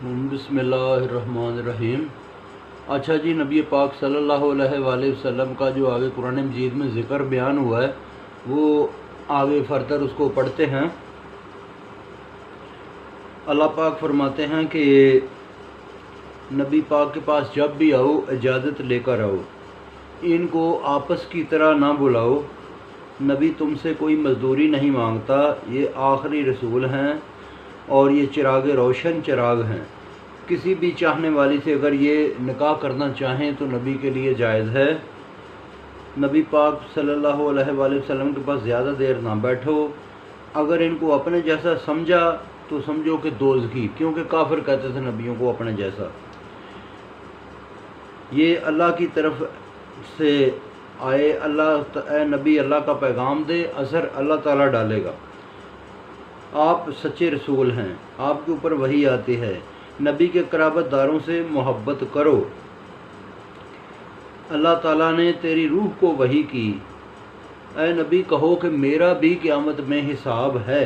बिस्मिल्लाहिर्रहमानिर्रहीम। अच्छा जी, नबी पाक सल्लल्लाहु अलैहि वसल्लम का जो आगे कुरान मजीद में ज़िक्र बयान हुआ है वो आगे फर्दर उसको पढ़ते हैं। अल्लाह पाक फरमाते हैं कि नबी पाक के पास जब भी आओ इजाज़त लेकर आओ, इनको आपस की तरह ना बुलाओ। नबी तुमसे कोई मजदूरी नहीं मांगता, ये आखिरी रसूल हैं और ये चिराग रोशन चिराग हैं। किसी भी चाहने वाली से अगर ये निकाह करना चाहें तो नबी के लिए जायज़ है। नबी पाक सल्लल्लाहु अलैहि वसल्लम के पास ज़्यादा देर ना बैठो। अगर इनको अपने जैसा समझा तो समझो कि दोज़खी, क्योंकि काफिर कहते थे नबियों को अपने जैसा। ये अल्लाह की तरफ से आए, अल्लाह नबी अल्लाह का पैगाम दे, असर अल्लाह ताला डालेगा। आप सच्चे रसूल हैं, आपके ऊपर वही आती है। नबी के क़राबतदारों से मोहब्बत करो। अल्लाह ताला ने तेरी रूह को वही की। ऐ नबी कहो कि मेरा भी क़यामत में हिसाब है।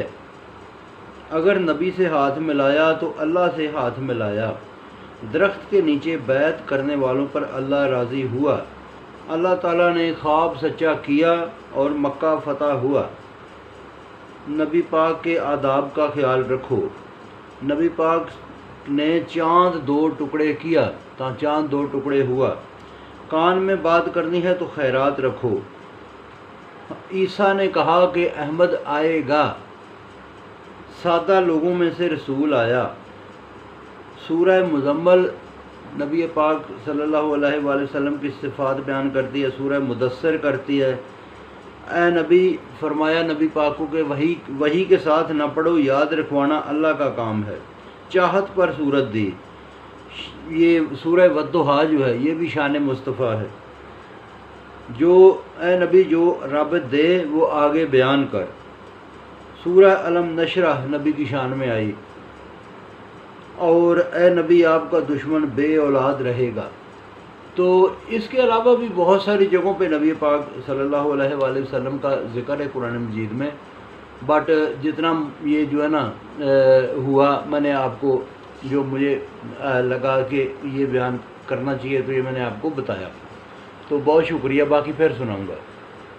अगर नबी से हाथ मिलाया तो अल्लाह से हाथ मिलाया। दरख्त के नीचे बैत करने वालों पर अल्लाह राज़ी हुआ। अल्लाह ताला ने ख्वाब सच्चा किया और मक्का फ़तह हुआ। नबी पाक के आदाब का ख्याल रखो। नबी पाक ने चाँद दो टुकड़े किया तो चाँद दो टुकड़े हुआ। कान में बात करनी है तो खैरात रखो। ईसा ने कहा कि अहमद आएगा। सादा लोगों में से रसूल आया। सूरह मुज़म्मल नबी पाक सल्लल्लाहु अलैहि वसल्लम की सिफ़ात बयान करती है, सूरह मुदस्सिर करती है। ए नबी फरमाया नबी पाक को कि वही के साथ न पढ़ो, याद रखवाना अल्लाह का काम है। चाहत पर सूरत दी। ये सूरह वद्दुहा जो है ये भी शान मुस्तफ़ा है। जो ए नबी जो रब दे वो आगे बयान कर। सूरह अलम नशरह नबी की शान में आई। और ए नबी आपका दुश्मन बे औलाद रहेगा। तो इसके अलावा भी बहुत सारी जगहों पे नबी पाक सल्लल्लाहु अलैहि वसल्लम का ज़िक्र है कुरान मजीद में, बट जितना ये जो है ना हुआ, मैंने आपको जो मुझे लगा कि ये बयान करना चाहिए तो ये मैंने आपको बताया। तो बहुत शुक्रिया, बाकी फिर सुनाऊंगा।